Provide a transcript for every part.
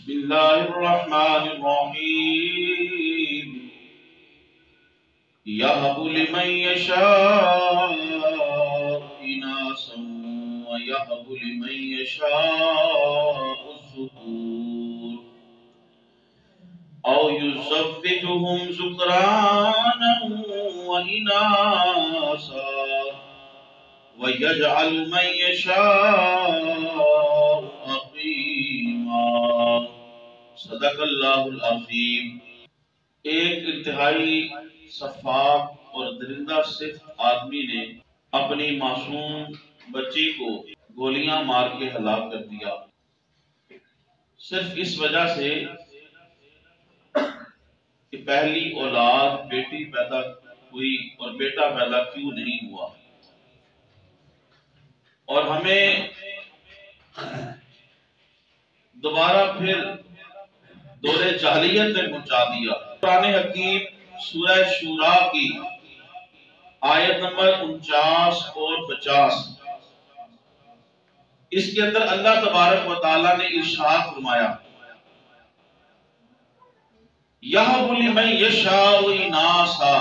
بسم الله الرحمن الرحيم يهب لمن يشاء إناثا ويهب لمن يشاء الذكور أو يزوجهم ذكرانا وإناثا ويجعل من يشاء عقيما صدق اللہ العظیم۔ ایک انتہائی شفاف اور درندہ صفت آدمی نے اپنی معصوم بچی کو گولیاں مار کے ہلاک کر دیا، صرف اس وجہ سے کہ پہلی اولاد بیٹی پیدا ہوئی اور بیٹا پیدا کیوں نہیں ہوا۔ اور ہمیں دوبارہ پھر دور جاہلیت میں پہنچا دیا۔ قرآن حکیم سورہ شورا کی آیت نمبر 49 اور 50، اس کے اندر اللہ تبارک و تعالیٰ نے ارشاد فرمایا یَهَبُ لِمَن يَشَاءُ إِنَاثًا،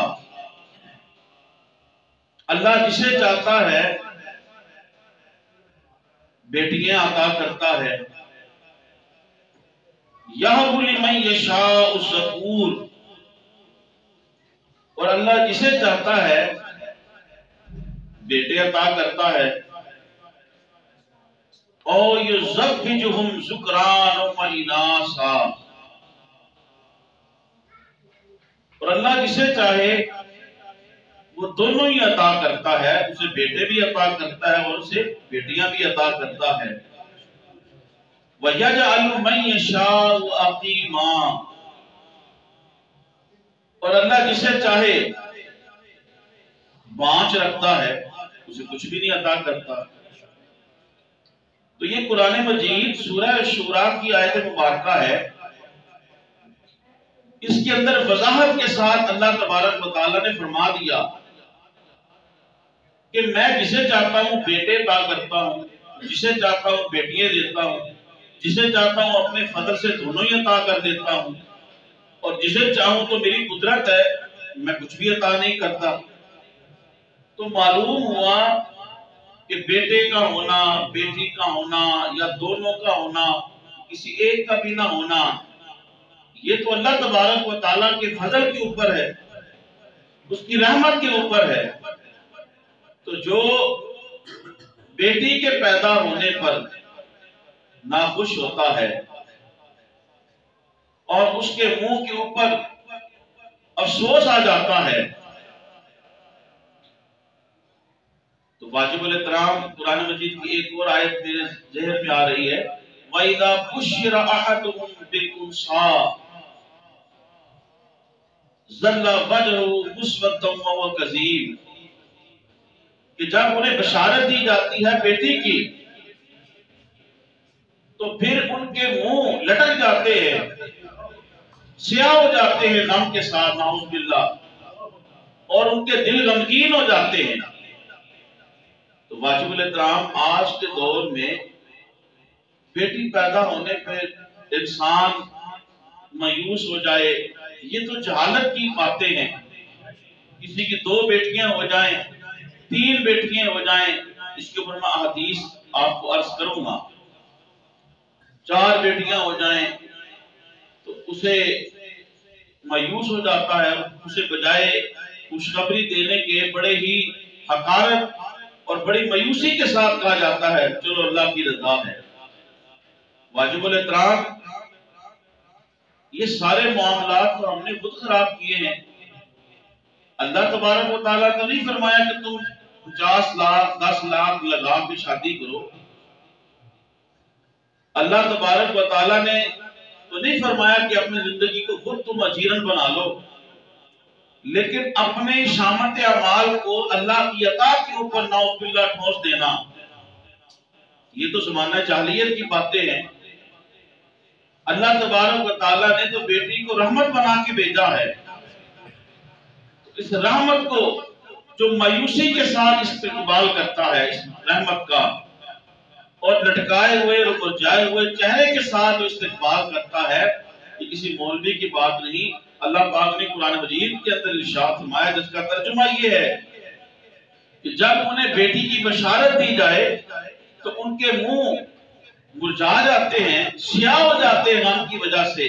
اللہ جسے چاہتا ہے بیٹیاں عطا کرتا ہے، یَهَبُ لِمَن يَشَاءُ الذُّکُورَ، اور اللہ جسے چاہتا ہے بیٹے عطا کرتا ہے، او یزوجہم ذکرانا واناثا، اور اللہ جسے چاہے وہ دونوں ہی عطا کرتا ہے، اسے بیٹے بھی عطا کرتا ہے اور اسے بیٹیاں بھی عطا کرتا ہے۔ وَيَجْعَلُ مَن يَشَاءُ عَقِيمًا، اور اللہ جسے چاہے بانچ رکھتا ہے، اسے کچھ بھی نہیں عطا کرتا۔ تو یہ قرآن مجید سورہ شورا کی آیت مبارکہ ہے، اس کے اندر وضاحت کے ساتھ اللہ تبارک و تعالیٰ نے فرما دیا کہ میں جسے چاہتا ہوں بیٹے عطا کرتا ہوں، جسے چاہتا ہوں بیٹیاں دیتا ہوں، جسے چاہتا ہوں اپنے فضل سے دونوں ہی عطا کر دیتا ہوں، اور جسے چاہوں تو میری قدرت ہے میں کچھ بھی عطا نہیں کرتا۔ تو معلوم ہوا کہ بیٹے کا ہونا، بیٹی کا ہونا یا دونوں کا ہونا، کسی ایک کا بھی نہ ہونا، یہ تو اللہ تبارک و تعالیٰ کے فضل کے اوپر ہے، اس کی رحمت کے اوپر ہے۔ تو جو بیٹی کے پیدا ہونے پر ناخوش ہوتا ہے اور اس کے منہ کے اوپر افسوس آ جاتا ہے، تو واجب الاحترام قرآن مجید کی ایک اور آیت میرے ذہن میں آ رہی ہے وَإِذَا بُشِّرَ أَحَدُهُم بِالْأُنثَىٰ ظَلَّ وَجْهُهُ مُسْوَدًّا وَهُوَ كَظِيمٌ، کہ جب انہیں بشارت دی جاتی ہے بیٹی کی تو پھر ان کے منہ لٹک جاتے ہیں، سیاہ ہو جاتے ہیں نم کے ساتھ، نعوذ باللہ، اور ان کے دل غمگین ہو جاتے ہیں۔ تو واجب الاحترام آج کے دور میں بیٹی پیدا ہونے پر انسان مایوس ہو جائے، یہ تو جہالت کی باتیں ہیں۔ کسی کی 2 بیٹیاں ہو جائیں، 3 بیٹیاں ہو جائیں، اس کے اوپر میں احادیث آپ کو عرض کروں گا، 4 بیٹیاں ہو جائیں تو اسے مایوس ہو جاتا ہے، اسے بجائے خوشخبری دینے کے بڑے ہی حقارت اور بڑی مایوسی کے ساتھ کہا جاتا ہے چلو اللہ کی رضا ہے۔ واجب الاحترام یہ سارے معاملات تو ہم نے خود خراب کیے ہیں۔ اللہ تبارک و تعالیٰ تو نہیں فرمایا کہ تم 50 لاکھ 10 لاکھ لگا کے شادی کرو، اللہ تبارک و تعالیٰ نے تو نہیں فرمایا کہ اپنی زندگی کو خود تم اجیرن بنا لو، لیکن اپنے شامت اعمال کو اللہ کی عطا کے اوپر نعوذ باللہ ٹھونس دینا، یہ تو زمانہ جاہلیت کی باتیں ہیں۔ اللہ تبارک و تعالیٰ نے تو بیٹی کو رحمت بنا کے بھیجا ہے، اس رحمت کو جو مایوسی کے ساتھ استقبال کرتا ہے اس رحمت کا، اور لٹکائے ہوئے رکوچائے ہوئے چہرے کے ساتھ استقبال کرتا ہے، یہ کسی مولوی کی بات نہیں۔ اللہ پاک نے قرآن مجید کے اندر ارشاد فرمایا، جس کا ترجمہ یہ ہے کہ جب انہیں بیٹی کی بشارت دی جائے تو ان کے منہ مرجھا جاتے ہیں، سیاہ ہو جاتے ہیں غم کی وجہ سے،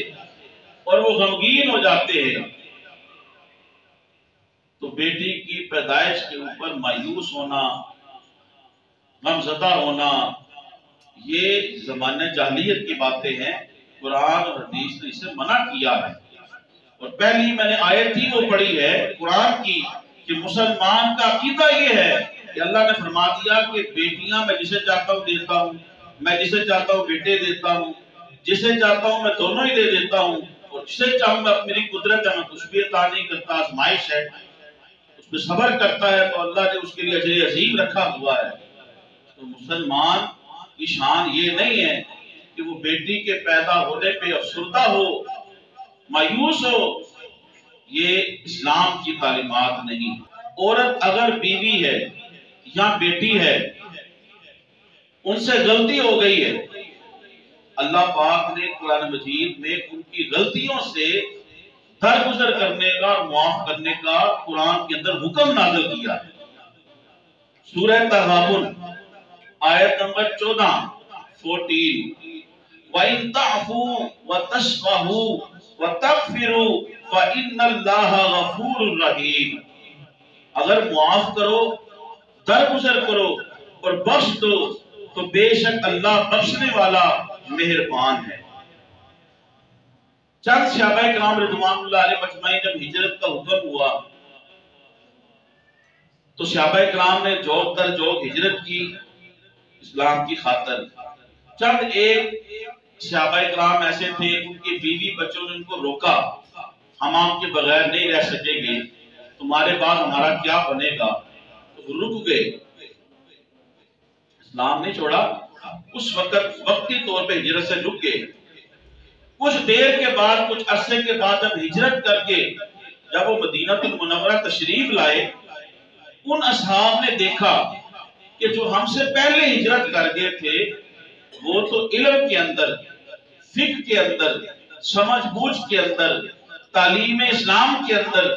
اور وہ غمگین ہو جاتے ہیں۔ تو بیٹی کی پیدائش کے اوپر مایوس ہونا، غمزدہ ہونا، یہ زمانہ جاہلیت کی باتیں ہیں۔ قرآن اور حدیث نے اسے منع کیا ہے۔ اور پہلی میں نے آیت ہی وہ پڑھی ہے قرآن کی کہ مسلمان کا عقیدہ یہ ہے کہ اللہ نے فرما دیا کہ بیٹیاں میں جسے چاہتا ہوں دیتا ہوں، میں جسے چاہتا ہوں بیٹے دیتا ہوں، جسے چاہتا ہوں میں دونوں ہی دے دیتا ہوں، اور جسے چاہوں میں میری قدرت ہے میں کچھ بھی عطا نہیں کرتا، آزمائش ہے، اس میں صبر کرتا ہے تو اللہ نے اس کے لیے اجر عظیم رکھا ہوا ہے۔ تو مسلمان کی شان یہ نہیں ہے کہ وہ بیٹی کے پیدا ہونے پہ افسردہ ہو، مایوس ہو، یہ اسلام کی تعلیمات نہیں۔ عورت اگر بیوی ہے یا بیٹی ہے، ان سے غلطی ہو گئی ہے، اللہ پاک نے قرآن مجید میں ان کی غلطیوں سے درگزر کرنے کا اور معاف کرنے کا قرآن کے اندر حکم نازل کیا ہے۔ سورہ تغابن آیت نمبر 14 وَإِن تَعْفُوا وَتَصْفَحُوا وَتَغْفِرُوا فَإِنَّ اللَّهَ غَفُورٌ رَحِيمٌ، اگر معاف کرو، درگزر کرو اور بخش دو تو بے شک اللہ بخشنے والا مہربان ہے۔ چند صحابہ کرام رضوان اللہ علیہ مجمعین جب ہجرت کا حکم ہوا تو صحابہ کرام نے جوگ در جوگ ہجرت کی اسلام کی خاطر۔ چند ایک صحابہ کرام ایسے تھے ان کی بیوی بچوں نے ان کو روکا، ہم آپ کے بغیر نہیں رہ سکیں گے، تمہارے بعد ہمارا کیا بنے گا، تو رک گئے، اسلام نہیں چھوڑا۔ اس وقت وقتی طور پہ ہجرت سے رک گئے۔ کچھ دیر کے بعد، کچھ عرصے کے بعد جب ہجرت کر کے جب وہ مدینہ المنورہ تشریف لائے، ان اصحاب نے دیکھا کہ جو ہم سے پہلے ہجرت کر گئے تھے وہ تو علم کے اندر، فقہ کے اندر، سمجھ بوجھ کے اندر، تعلیم اسلام کے اندر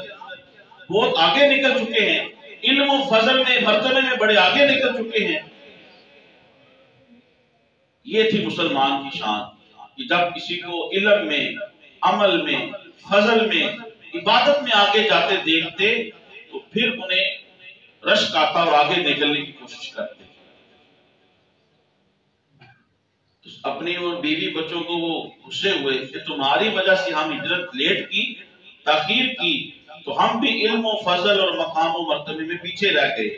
بہت آگے نکل چکے ہیں، علم و فضل میں مرتبے میں بڑے آگے نکل چکے ہیں۔ یہ تھی مسلمان کی شان کہ جب کسی کو علم میں، عمل میں، فضل میں، عبادت میں آگے جاتے دیکھتے تو پھر انہیں رشک آتا اور آگے نکلنے کی کوشش کرتے۔ اپنی اور بیوی بچوں کو وہ غصے ہوئے کہ تمہاری وجہ سے ہم ہجرت لیٹ کی، تاخیر کی، تو ہم بھی علم و فضل اور مقام و مرتبے میں پیچھے رہ گئے۔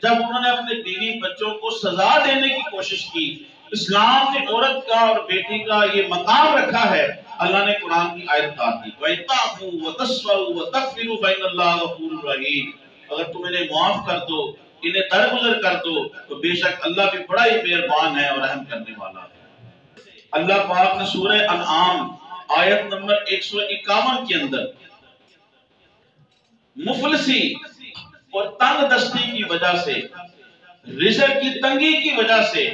جب انہوں نے اپنے بیوی بچوں کو سزا دینے کی کوشش کی، اسلام نے عورت کا اور بیٹی کا یہ مقام رکھا ہے، اللہ نے قرآن کی آیت اتار دی، وَإِن تَعْفُوا وَتَصْفَحُوا وَتَغْفِرُوا فَإِنَّ اللَّهَ غَفُورٌ رَحِيمٌ، اگر تم انہیں معاف کر دو، انہیں درگزر کر دو تو بے شک اللہ بھی بڑا ہی مہربان ہے اور رحم کرنے والا ہے۔ اللہ پاک نے سورہ انعام آیت نمبر 151 کے اندر مفلسی اور تنگ دستی کی وجہ سے، رزق کی تنگی کی وجہ سے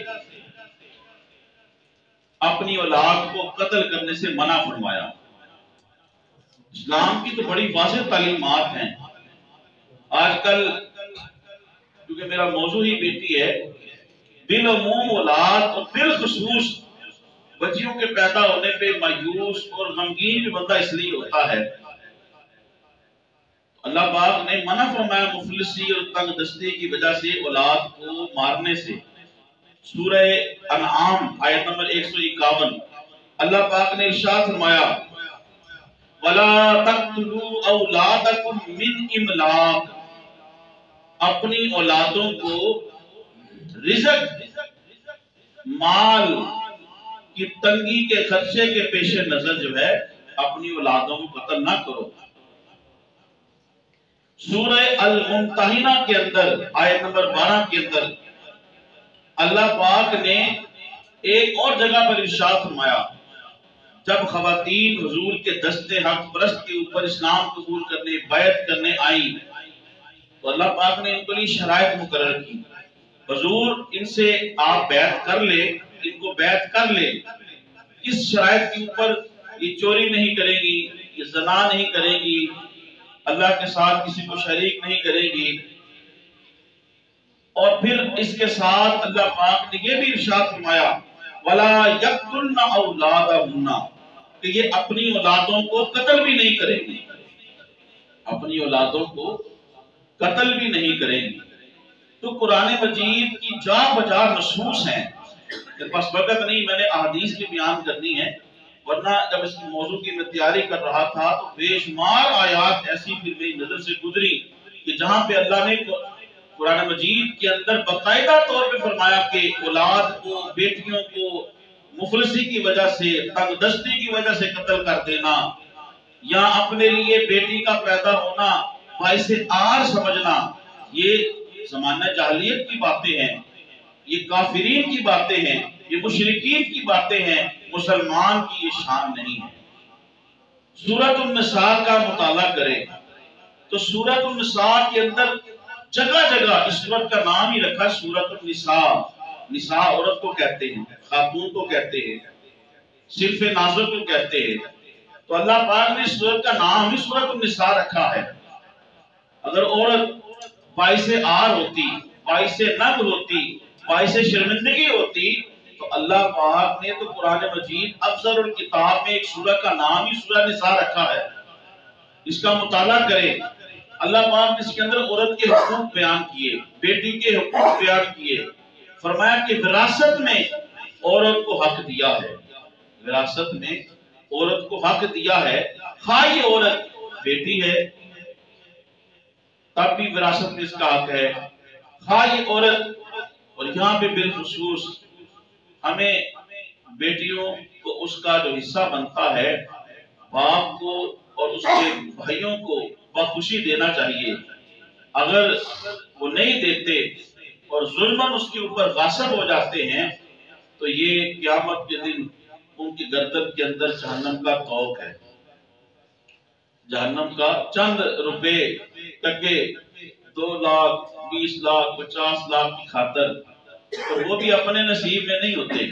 اپنی اولاد کو قتل کرنے سے منع فرمایا۔ اسلام کی تو بڑی واضح تعلیمات ہیں۔ آج کل کیونکہ میرا موضوع ہی بیٹی ہے، بالعموم اولاد اور بالخصوص بچیوں کے پیدا ہونے پہ مایوس اور غمگین بھی بندہ اس لیے ہوتا ہے۔ اللہ پاک نے منع فرمایا مفلسی اور تنگ دستی کی وجہ سے اولاد کو مارنے سے۔ سورہ انعام آیت نمبر 151 اللہ پاک نے ارشاد فرمایا وَلَا تَقْتُلُوا أَوْلَادَكُمْ مِنْ إِمْلَاقٍ، اپنی اولادوں کو رزق، مال کی تنگی کے خدشے کے پیش نظر جو ہے اپنی اولادوں کو قتل نہ کرو۔ سورہ الممتحنہ کے اندر آیت نمبر 12 کے اندر اللہ پاک نے ایک اور جگہ پر ارشاد فرمایا، جب خواتین حضور کے دستے حق پرست کے اوپر اسلام قبول کرنے، بیعت کرنے آئیں تو اللہ پاک نے ان کے لیے شرائط مقرر کی حضور ان سے آپ بیعت کر لیں، ان کو بیعت کر لیں، اس شرائط کے اوپر یہ چوری نہیں کرے گی، یہ زنا نہیں کرے گی، اللہ کے ساتھ کسی کو شریک نہیں کرے گی۔ اور پھر اس کے ساتھ اللہ پاک نے یہ بھی ارشاد فرمایا وَلَا يَقْتُلْنَ أَوْلَادَهُنَّ کہ یہ اپنی اولادوں کو قتل بھی نہیں کریں گی، اپنی اولادوں کو قتل بھی نہیں کریں گی۔ تو قرآن مجید کی جا بجا نصوص ہیں، بس وقت نہیں، میں نے احادیث کی بیان کرنی ہے، ورنہ جب اس موضوع کی میں تیاری کر رہا تھا تو بے شمار آیات ایسی پھر میری نظر سے گزری کہ جہاں پہ اللہ نے قرآن مجید کے اندر باقاعدہ طور پہ فرمایا کہ اولاد کو، بیٹیوں کو مفلسی کی وجہ سے، تنگ دستی کی وجہ سے قتل کر دینا، یا اپنے لیے بیٹی کا پیدا ہونا باعث عار سمجھنا، یہ زمانہ جاہلیت کی باتیں ہیں، یہ کافرین کی باتیں ہیں، یہ مشرکین کی باتیں ہیں، مسلمان کی یہ شان نہیں ہے۔ سورۃ النساء کا مطالعہ کریں تو سورۃ النساء کے اندر جگہ جگہ اس سورت کا نام ہی رکھا سورۃ النساء۔ نساء عورت کو کہتے ہیں، خاتون کو کہتے ہیں، صرف نازل کو کہتے ہیں، تو اللہ پاک نے اس سورت کا نام ہی سورۃ النساء رکھا ہے۔ اگر عورت باعث عار ہوتی، باعث ننگ ہوتی، باعث شرمندگی ہوتی تو اللہ پاک نے تو قرآن مجید افضل الکتاب میں ایک سورہ کا نام ہی سورہ نساء رکھا ہے۔ اس کا مطالعہ کریں، اللہ پاک نے اس کے اندر عورت کے حقوق بیان کیے، بیٹی کے حقوق بیان کیے، فرمایا کہ وراثت میں عورت کو حق دیا ہے، وراثت میں عورت کو حق دیا ہے، خواہ یہ عورت بیٹی ہے تب بھی وراثت میں اس کا حق ہے، خواہ یہ عورت، اور یہاں پہ بالخصوص ہمیں بیٹیوں کو اس کا جو حصہ بنتا ہے باپ کو اور اس کے بھائیوں کو بخوشی دینا چاہیے۔ اگر وہ نہیں دیتے اور ظلماً اس کے اوپر غاصب ہو جاتے ہیں تو یہ قیامت کے دن ان کی گردن کے اندر جہنم کا طوق ہے، جہنم کا چند روپے ٹکے 2 لاکھ 20 لاکھ 50 لاکھ کی خاطر، اور وہ بھی اپنے نصیب میں نہیں ہوتے۔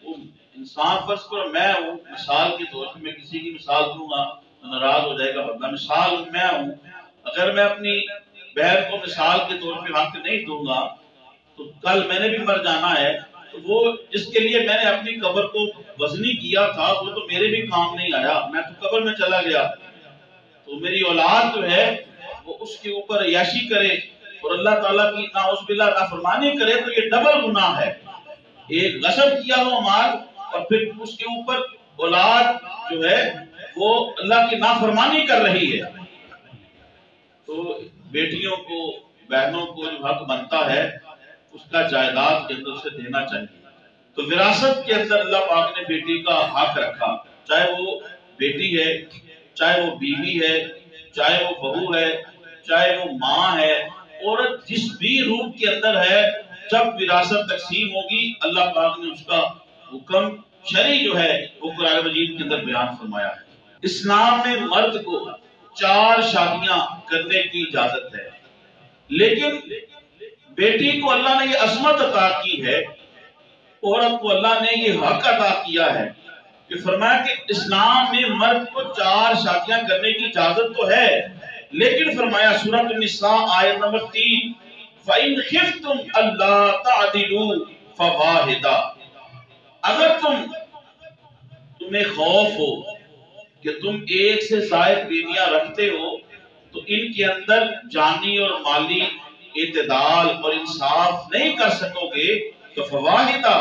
وہ انسان فرض کرو میں ہوں، مثال کے طور پہ میں کسی کی مثال دوں گا تو ناراض ہو جائے گا بندہ، مثال میں ہوں، اگر میں اپنی بہن کو مثال کے طور پہ حق نہیں دوں گا تو کل میں نے بھی مر جانا ہے، تو وہ جس کے لیے میں نے اپنی قبر کو وزنی کیا تھا وہ تو میرے بھی کام نہیں آیا، میں تو قبر میں چلا گیا، تو میری اولاد جو ہے وہ اس کے اوپر عیاشی کرے اور اللہ تعالیٰ کی نعوذ باللہ نافرمانی کرے تو یہ ڈبل گناہ ہے۔ ایک غصب کیا ہوا مال اور پھر اس کے اوپر اولاد جو ہے وہ اللہ کی نافرمانی کر رہی ہے۔ تو بیٹیوں کو، بہنوں کو جو حق بنتا ہے اس کا جائیداد کے اندر سے دینا چاہیے۔ تو وراثت کے اندر اللہ پاک نے بیٹی کا حق رکھا، چاہے وہ بیٹی ہے، چاہے وہ بیوی ہے، چاہے وہ بہو ہے، چاہے وہ ماں ہے، عورت جس بھی روپ کے اندر ہے، جب وراثت تقسیم ہوگی اللہ پاک نے اس کا حکم شرعی جو ہے وہ قرآن مجید کے اندر بیان فرمایا ہے۔ اسلام میں مرد کو 4 شادیاں کرنے کی اجازت ہے، لیکن بیٹی کو اللہ نے یہ عصمت عطا کی ہے، عورت کو اللہ نے یہ حق عطا کیا ہے کہ فرمایا کہ اسلام میں مرد کو 4 شادیاں کرنے کی اجازت تو ہے، لیکن فرمایا سورۃ النساء آیت نمبر 3 فَإِنْ خِفْتُمْ أَلَّا تَعْدِلُوا فَوَاحِدًا، اگر تمہیں خوف ہو کہ تم ایک سے زائد بیویاں رکھتے ہو تو ان کے اندر جانی اور مالی اعتدال اور انصاف نہیں کر سکو گے تو فواحدہ،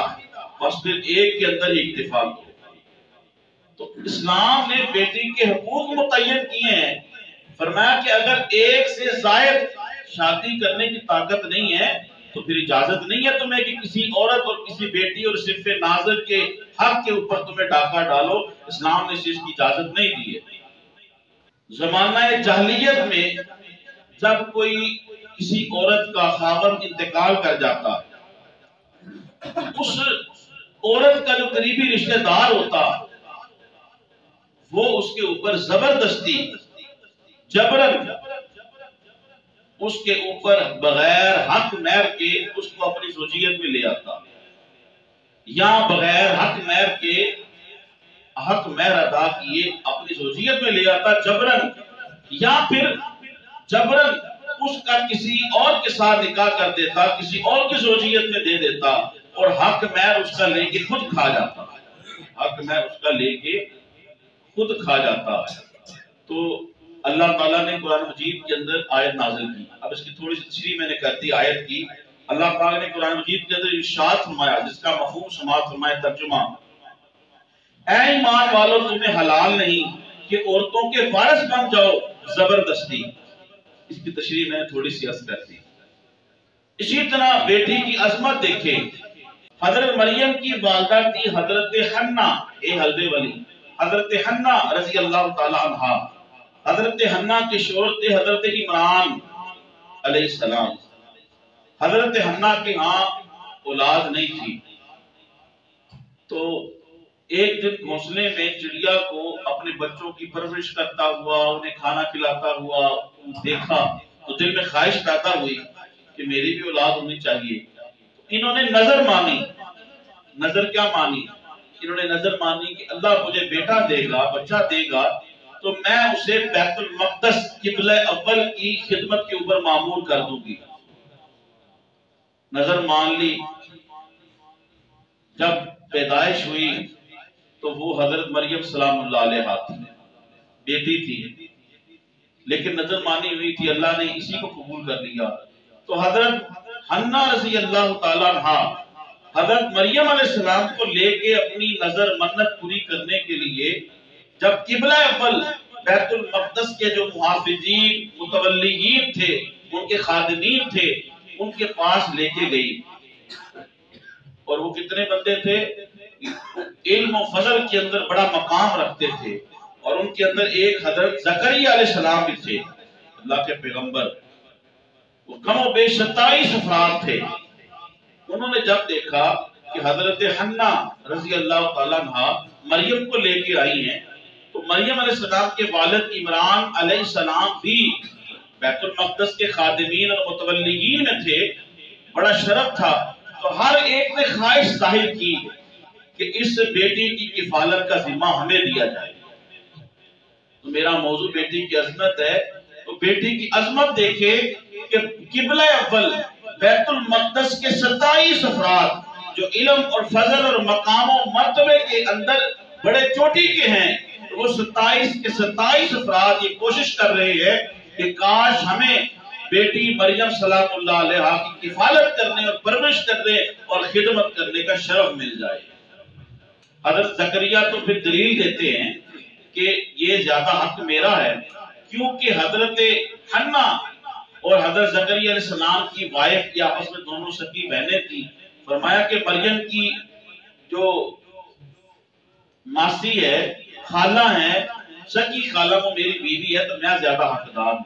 بس پھر ایک کے اندر ہی اکتفا کرو۔ تو اسلام نے بیٹی کے حقوق متعین کیے ہیں، فرمایا کہ اگر ایک سے زائد شادی کرنے کی طاقت نہیں ہے تو پھر اجازت نہیں ہے تمہیں کہ کسی عورت اور کسی بیٹی اور صرف ناظر کے حق کے اوپر تمہیں ڈاکہ ڈالو، اسلام نے اس کی اجازت نہیں دی ہے۔ زمانہ جاہلیت میں جب کوئی کسی عورت کا خاوند انتقال کر جاتا، اس عورت کا جو قریبی رشتہ دار ہوتا وہ اس کے اوپر زبردستی جبرن اس کے اوپر بغیر حق مہر کے اس کو اپنی زوجیت میں لے آتا، یا بغیر حق مہر کے حق مہر ادا کیے اپنی زوجیت میں لے آتا جبرن، یا پھر جبرن اس کا کسی اور کے ساتھ نکاح کر دیتا، کسی اور کی زوجیت میں دے دیتا، اور حق مہر اس کا لے کے خود کھا جاتا، حق مہر اس کا لے کے خود کھا جاتا۔ تو اللہ تعالیٰ نے قرآن مجید کے اندر آیت نازل کی۔ اب اس کی تھوڑی سی تشریح میں نے کر دی آیت کی۔ اللہ تعالیٰ نے قرآن مجید کے اندر ارشاد فرمایا، جس کا مفہوم سماعت فرمائے ترجمہ، اے ایمان والو تمہیں حلال نہیں کہ عورتوں کے وارث بن جاؤ زبردستی۔ اس کی تشریح میں نے تھوڑی سی عرض کر دی۔ اسی طرح بیٹی کی عظمت دیکھیں، حضرت مریم کی والدہ تھی حضرت حنہ حلوے والی، حضرت حنہ رضی اللہ تعالی عنہا۔ حضرت حنہ کے شوہر تھے حضرت عمران علیہ السلام۔ حضرت حنہ کے ہاں اولاد نہیں تھی، تو ایک دن گھونسلے میں چڑیا کو اپنے بچوں کی پرورش کرتا ہوا، انہیں کھانا کھلاتا ہوا دیکھا، تو دل میں خواہش پیدا ہوئی کہ میری بھی اولاد ہونی چاہیے۔ انہوں نے نظر مانی۔ نظر کیا مانی؟ انہوں نے نظر مانی کہ اللہ مجھے بیٹا دے گا، بچہ دے گا، تو میں اسے بیت المقدس قبلہ اول کی خدمت کے اوپر معمور کر دوں گی۔ نظر مان لی۔ جب پیدائش ہوئی تو وہ حضرت مریم سلام اللہ علیہا تھی، بیٹی تھی، لیکن نظر مانی ہوئی تھی، اللہ نے اسی کو قبول کر لیا۔ تو حضرت حنہ رضی اللہ تعالیٰ عنہا حضرت مریم علیہ السلام کو لے کے اپنی نظر منت پوری کرنے کے لیے جب قبلہ اول بیت المقدس کے جو محافظین متولیین تھے، ان کے خادمین تھے، ان کے پاس لے کے گئی، اور وہ کتنے بندے تھے؟ علم و فضل کے اندر بڑا مقام رکھتے تھے، اور ان کے اندر ایک حضرت زکریا علیہ السلام بھی تھے، اللہ کے پیغمبر۔ وہ کم و بیش 27 افراد تھے۔ انہوں نے جب دیکھا کہ حضرت حنہ رضی اللہ تعالیٰ عنہ مریم کو لے کے آئی ہیں، تو مریم علیہ السلام کے والد عمران علیہ السلام بھی بیت المقدس کے خادمین اور متولیین میں تھے، بڑا شرف تھا، تو ہر ایک نے خواہش ظاہر کی کہ اس بیٹی کی کفالت کا ذمہ ہمیں دیا جائے۔ تو میرا موضوع بیٹی کی عظمت ہے، تو بیٹی کی عظمت دیکھے کہ قبلہ اول بیت المقدس کے 27 افراد جو علم اور فضل اور مقام و مرتبے کے اندر بڑے چوٹی کے ہیں، وہ 27 کے 27 افراد یہ کوشش کر رہے ہیں کہ کاش ہمیں بیٹی مریم سلام اللہ علیہا کی کفالت کرنے اور پرورش کرنے اور خدمت کرنے کا شرف مل جائے۔ حضرت زکریا تو پھر دلیل دیتے ہیں کہ یہ زیادہ حق میرا ہے، کیونکہ حضرت حنہ اور حضرت زکریا علیہ السلام کی وائف کی آپس میں دونوں سکی بہنیں تھی۔ فرمایا کہ مریم کی جو ماسی ہے، خالہ ہے، سکی خالہ وہ میری بیوی ہے، تو میں زیادہ حقدار ہوں۔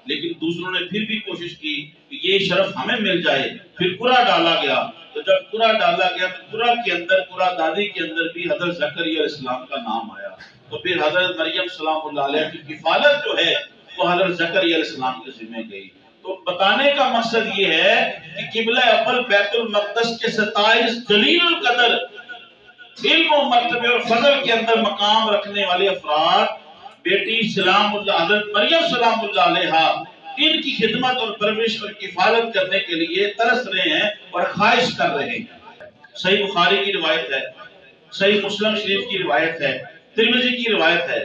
لیکن دوسروں نے پھر بھی کوشش کی کہ یہ شرف ہمیں مل جائے، پھر قرعہ ڈالا گیا۔ تو جب قرعہ ڈالا گیا تو قرعہ کے اندر، قرعہ دادی کے اندر بھی حضرت زکریا علیہ السلام کا نام آیا۔ تو پھر حضرت مریم سلام اللہ علیہ کی کفالت جو ہے وہ حضرت زکریا علیہ السلام کے ذمہ گئی۔ تو بتانے کا مقصد یہ ہے کہ قبلہ اول بیت المقدس کے 27 جلیل القدر علم و مرتبے اور فضل کے اندر مقام رکھنے والے افراد بیٹی سلام اللہ حضرت مریم سلام اللہ علیہا ان کی خدمت اور پرورش اور کفالت کرنے کے لیے ترس رہے ہیں اور خواہش کر رہے ہیں۔ صحیح بخاری کی روایت ہے، صحیح مسلم شریف کی روایت ہے، ترمذی کی روایت ہے۔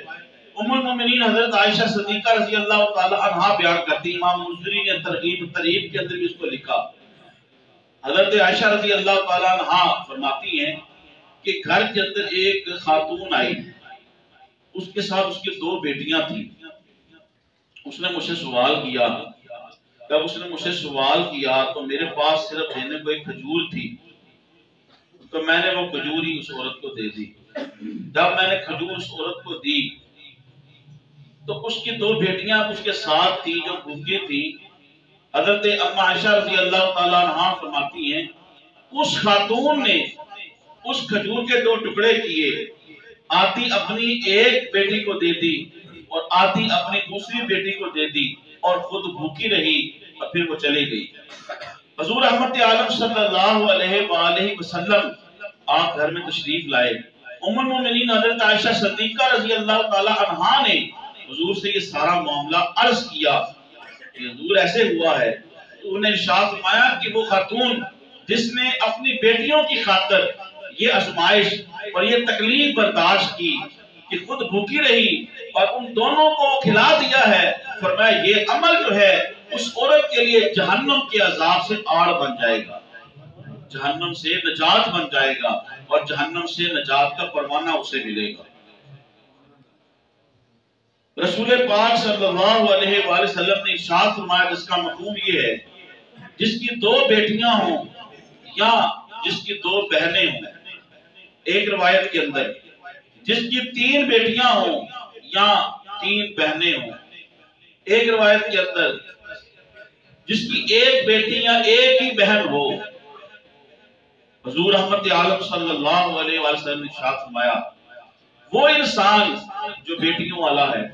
ام المومنین حضرت عائشہ صدیقہ رضی اللہ تعالی عنہا بیان کرتی، امام منذری نے ترغیب ترہیب کے اندر بھی اس کو لکھا۔ حضرت عائشہ رضی اللہ تعالی عنہا فرماتی ہیں کہ گھر کے اندر ایک خاتون آئی، اس کے ساتھ اس کی 2 بیٹیاں تھیں۔ اس نے مجھ سے سوال کیا، جب اس نے مجھ سے سوال کیا تو میرے پاس صرف دینے کو ایک کھجور تھی، تو میں نے وہ کھجور ہی اس عورت کو دے دی۔ جب میں نے کھجور اس عورت کو دی تو اس کی 2 بیٹیاں اس کے ساتھ تھی جو بھوکی تھی۔ حضرت اما عائشہ رضی اللہ تعالیٰ عنہا فرماتی ہیں اس خاتون نے اس کھجور کے 2 ٹکڑے کیے، آدھی اپنی ایک بیٹی کو دے دی اور آدھی اپنی دوسری بیٹی کو دے دی، اور خود بھوکی رہی اور پھر وہ چلی گئی۔ حضور رحمت عالم صلی اللہ علیہ وآلہ وسلم آپ گھر میں تشریف لائے۔ ام المومنین حضرت عائشہ صدیقہ رضی اللہ تعالی عنہا نے حضور سے یہ سارا معاملہ عرض کیا کہ حضور ایسے ہوا ہے۔ انہوں نے ارشاد فرمایا کہ وہ خاتون جس نے اپنی بیٹیوں کی خاطر یہ آزمائش اور یہ تکلیف برداشت کی کہ خود بھوکی رہی اور ان دونوں کو کھلا دیا ہے، فرمایا یہ عمل جو ہے اس عورت کے لیے جہنم کے عذاب سے آڑ بن جائے گا، جہنم سے نجات بن جائے گا اور جہنم سے نجات کا پروانہ اسے ملے گا۔ رسول پاک صلی اللہ علیہ وآلہ وسلم نے ارشاد فرمایا جس کا مفہوم یہ ہے جس کی دو بیٹیاں ہوں یا جس کی دو بہنیں ہوں، ایک روایت کے اندر جس کی 3 بیٹیاں ہوں یا 3 بہنیں ہوں، ایک روایت کے اندر جس کی ایک بیٹی یا ایک ہی بہن ہو، حضور رحمت عالم صلی اللہ علیہ وسلم نے ارشاد فرمایا وہ انسان جو بیٹیوں والا ہے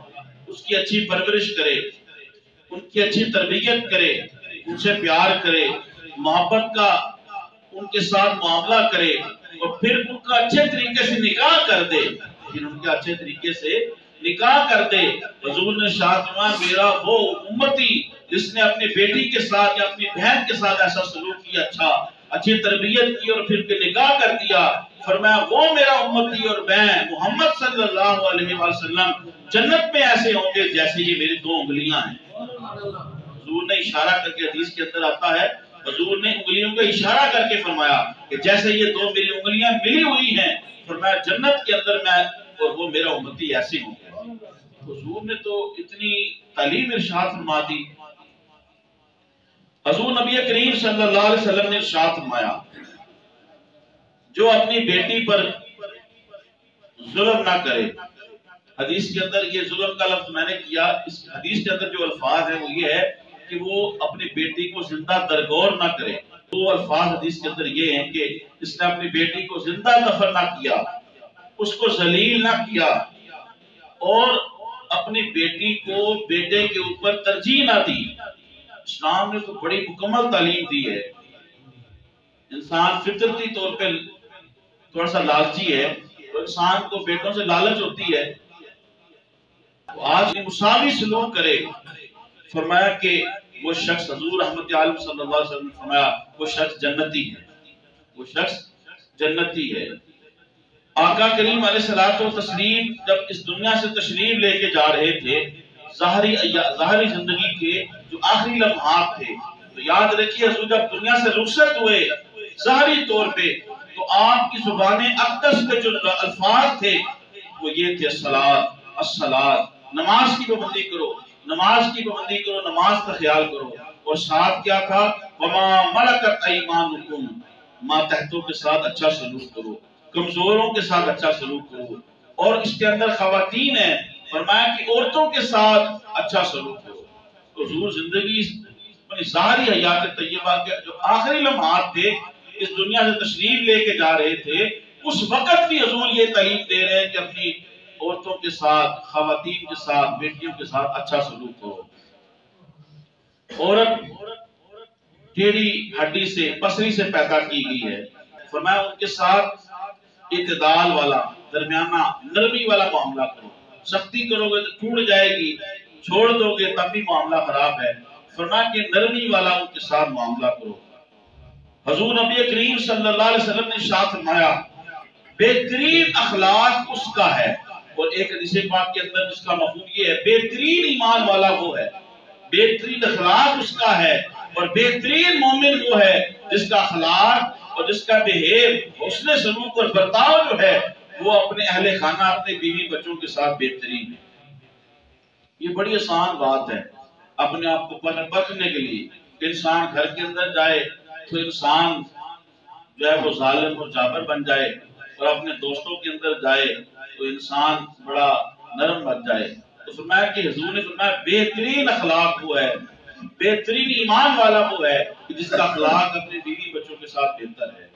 اس کی اچھی پرورش کرے، ان کی اچھی تربیت کرے، ان سے پیار کرے، محبت کا ان کے ساتھ معاملہ کرے اور پھر ان کا اچھے طریقے سے نکاح کر دے، پھر ان کا اچھے طریقے سے نکاح کر دے۔ حضور نے ارشاد فرمایا میرا وہ امتی جس نے اپنی بیٹی کے ساتھ یا اپنی بہن کے ساتھ ایسا سلوک کیا، اچھی تربیت کی اور پھر نکاح کر دیا، فرمایا وہ میرا امتی اور میں محمد صلی اللہ علیہ وسلم جنت میں ایسے ہوں گے جیسے یہ میری 2 انگلیاں ہیں۔ حضور نے اشارہ کر کے حدیث کے اندر آتا ہے، حضور نے انگلیوں کا اشارہ کر کے فرمایا کہ جیسے یہ 2 میری انگلیاں ملی ہوئی ہیں، فرمایا جنت کے اندر میں اور وہ میرا امتی ایسے ہوں گے۔ حضور نے تو اتنی تعلیم ارشاد فرما دی۔ حضور نبی کریم صلی اللہ علیہ وسلم نے ارشاد فرمایا جو اپنی بیٹی پر ظلم نہ کرے، حدیث کے اندر یہ ظلم کا لفظ میں نے کیا، اس حدیث کے اندر جو الفاظ ہیں وہ یہ ہے کہ وہ اپنی بیٹی کو زندہ درگور نہ کرے۔ 2 الفاظ حدیث کے اندر یہ ہیں کہ اس نے اپنی بیٹی کو زندہ دفن نہ کیا، اس کو ذلیل نہ کیا اور اپنی بیٹی کو بیٹے کے اوپر ترجیح نہ دی۔ اسلام نے تو بڑی مکمل تعلیم دی ہے۔ انسان فطرتی طور پہ تھوڑا سا لالچی ہے، تو انسان کو بیٹوں سے لالچ ہوتی ہے، آج مساوی سلوک کرے۔ فرمایا کہ وہ شخص حضور رحمت عالم صلی اللہ علیہ وسلم نے فرمایا وہ شخص جنتی ہے، وہ شخص جنتی ہے۔ آقا کریم علیہ الصلوۃ والتسلیم جب اس دنیا سے تشریف لے کے جا رہے تھے، ظاہری زندگی کے جو آخری لمحات تھے، تو یاد رکھیے حضور جب دنیا سے رخصت ہوئے ظاہری طور پہ تو آپ کی زبان اقدس پہ جو الفاظ تھے وہ یہ تھے الصلاۃ، نماز کی پابندی کرو، نماز کی پابندی کرو، نماز کا خیال کرو، اور ساتھ کیا تھا وما ملکت ایمانکم، ماتحتوں کے ساتھ اچھا سلوک کرو، کمزوروں کے ساتھ اچھا سلوک کرو، اور اس کے اندر خواتین ہیں فرمایا کہ عورتوں کے ساتھ اچھا سلوک کرو۔ تو حضور زندگی اپنی ظاہری حیات طیبہ کے جو آخری لمحات تھے اس دنیا سے تشریف لے کے جا رہے تھے، اس وقت بھی حضور یہ تعلیم دے رہے ہیں کہ اپنی عورتوں کے ساتھ، خواتین کے ساتھ، بیٹیوں کے ساتھ اچھا سلوک کرو۔ عورت ٹیڑھی ہڈی سے، پسری سے پیدا کی گئی ہے، فرمایا ان کے ساتھ اعتدال والا، درمیانہ نرمی والا معاملہ کرو، سختی کرو گے تو ٹوٹ جائے گی، چھوڑ دو گے تب بھی معاملہ خراب ہے، فرمایا کہ نرمی والا ان کے ساتھ معاملہ کرو۔ حضور نبی کریم صلی اللہ علیہ وسلم نے ارشاد فرمایا بہترین اخلاق اس کا ہے، اور ایک حدیث پاک کے اندر جس کا مفہوم یہ ہے بہترین ایمان والا وہ ہے، بہترین اخلاق اس کا ہے، اور بہترین مومن وہ ہے جس کا اخلاق اور جس کا بہیو، حسن سلوک اور برتاؤ جو ہے وہ اپنے اہل خانہ، اپنے بیوی بچوں کے ساتھ بہترین ہے۔ یہ بڑی آسان بات ہے اپنے آپ کو پرکھنے کے لیے، انسان گھر کے اندر جائے تو انسان جو ہے وہ ظالم اور جابر بن جائے، اور اپنے دوستوں کے اندر جائے تو انسان بڑا نرم بن جائے۔ تو فرمایا کہ حضور نے فرمایا بہترین اخلاق وہ ہے، بہترین ایمان والا وہ ہے کہ جس کا اخلاق اپنے بیوی بچوں کے ساتھ بہتر ہے۔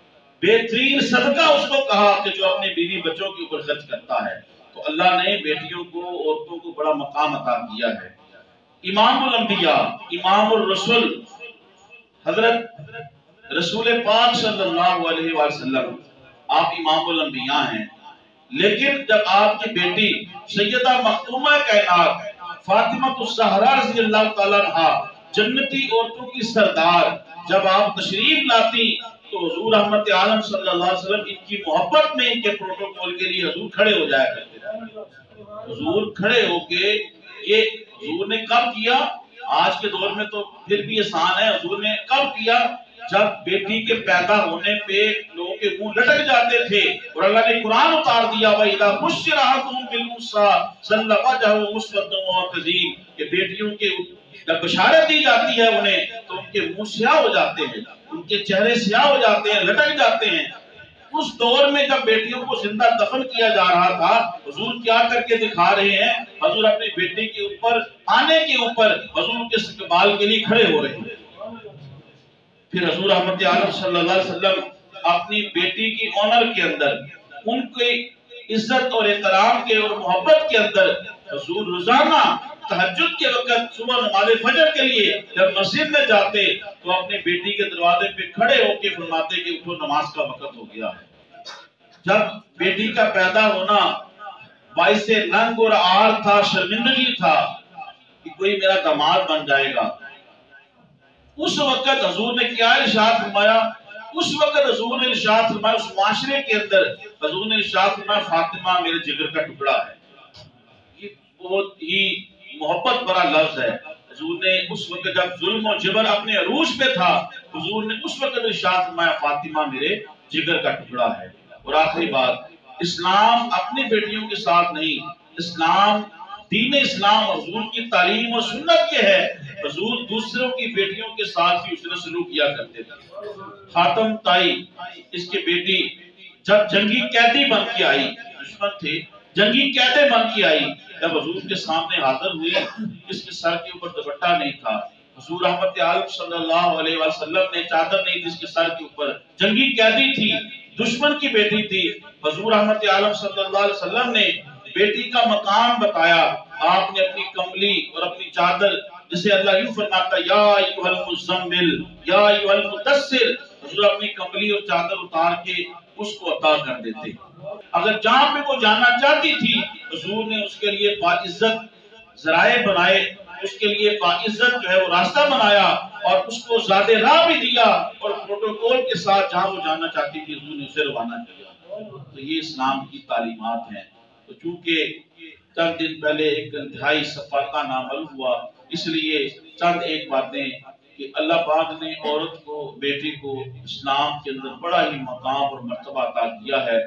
بہترین صدقہ اس کو کہا کہ جو اپنے بیوی بچوں کے اوپر خرچ کرتا ہے۔ تو اللہ نے بیٹیوں کو، عورتوں کو بڑا مقام عطا کیا ہے۔ امام الانبیاء، امام الرسول حضرت رسول پاک صلی اللہ علیہ وسلم، آپ امام الانبیاء ہیں، لیکن جب آپ کی بیٹی سیدہ مخدومہ کائنات فاطمہ الزہرا رضی اللہ تعالیٰ عنہا، جنتی عورتوں کی سردار، جب آپ تشریف لاتی تو حضور رحمت عالم صلی اللہ علیہ وسلم ان کی محبت میں ان کے پروٹوکول کے لیے حضور کھڑے ہو جایا کرتے تھے۔ حضور کھڑے ہو کے یہ حضور نے کب کیا؟ آج کے دور میں تو پھر بھی آسان ہے، حضور نے کب کیا؟ جب بیٹی کے پیدا ہونے پہ لوگوں کے منہ لٹک جاتے تھے اور اللہ نے قرآن اتار دیا وَإِذَا بُشِّرَ أَحَدُهُم بِالْأُنثَىٰ ظَلَّ وَجْهُهُ مُسْوَدًّا وَهُوَ كَظِيمٌ، کہ بیٹیوں کے جب بشارت دی جاتی ہے انہیں تو ان کے منہ سیاہ ہو جاتے ہیں، ان کے چہرے سیاہ ہو جاتے ہیں، لٹک جاتے ہیں۔ اس دور میں جب بیٹیوں کو زندہ دفن کیا جا رہا تھا، حضور کیا کر کے دکھا رہے ہیں؟ حضور اپنی بیٹی کے اوپر آنے کے اوپر حضور کے استقبال کے لیے کھڑے ہو رہے ہیں۔ پھر حضور رحمت عالم صلی اللہ علیہ وسلم اپنی بیٹی کی آنر کے اندر، ان کی عزت اور احترام کے اور محبت کے اندر، حضور روزانہ تہجد کے وقت صبح نماز فجر کے لیے جب مسجد میں جاتے تو اپنی بیٹی کے دروازے پہ کھڑے ہو کے فرماتے کہ اٹھو نماز کا وقت ہو گیا ہے۔ جب بیٹی کا پیدا ہونا باعث ننگ اور عار تھا، شرمندگی تھا کہ کوئی میرا داماد بن جائے گا، اس وقت حضور نے کیا ارشاد فرمایا؟ اس وقت حضور نے ارشاد فرمایا، اس معاشرے کے اندر حضور نے ارشاد فرمایا فاطمہ میرے جگر کا ٹکڑا ہے۔ یہ بہت ہی محبت بڑا لفظ ہے۔ حضور نے اس وقت جب ظلم و جبر اپنے عروج پہ تھا، حضور نے اس وقت ارشاد فرمایا فاطمہ میرے جگر کا ٹکڑا ہے۔ اور آخری بات، اسلام اپنی بیٹیوں کے ساتھ نہیں، اسلام دین اسلام حضور کی تعلیم و سنت یہ ہے، حضور دوسروں کی بیٹیوں کے ساتھ بھی اس نے سلوک کیا کرتے تھے۔ خاتم تائی اس کی بیٹی جب جنگی قیدی بن کے آئی، دشمن تھے، جنگی قیدی بن کے آئی، جب حضور کے سامنے حاضر ہوئی، اس کے سر کے اوپر دوپٹہ نہیں تھا، حضور رحمت عالم صلی اللہ علیہ وسلم نے چادر نہیں تھی اس کے سر کے اوپر، جنگی قیدی تھی، دشمن کی بیٹی تھی، حضور رحمت عالم صلی اللہ علیہ وسلم نے بیٹی کا مقام بتایا۔ آپ نے اپنی کملی اور اپنی چادر، جسے اللہ یوں فرماتا یا ایھا المزمل یا ایھا المدثر، حضور اپنی کملی اور چادر اتار کے اس کو عطا کر دیتے۔ اگر جہاں پہ وہ جانا چاہتی تھی، حضور نے اس کے لیے باعزت ذرائع بنائے، اس کے لیے باعزت جو ہے وہ راستہ بنایا اور اس کو زیادہ راہ بھی دیا، اور پروٹوکول کے ساتھ جہاں وہ جانا چاہتی تھی حضور نے اسے روانہ کیا۔ تو یہ اسلام کی تعلیمات ہیں۔ تو چونکہ چند دن پہلے ایک انتہائی سفارتانہ عمل ہوا، اس لیے چند ایک باتیں کہ اللہ پاک نے عورت کو، بیٹی کو اسلام کے اندر بڑا ہی مقام اور مرتبہ عطا کیا ہے۔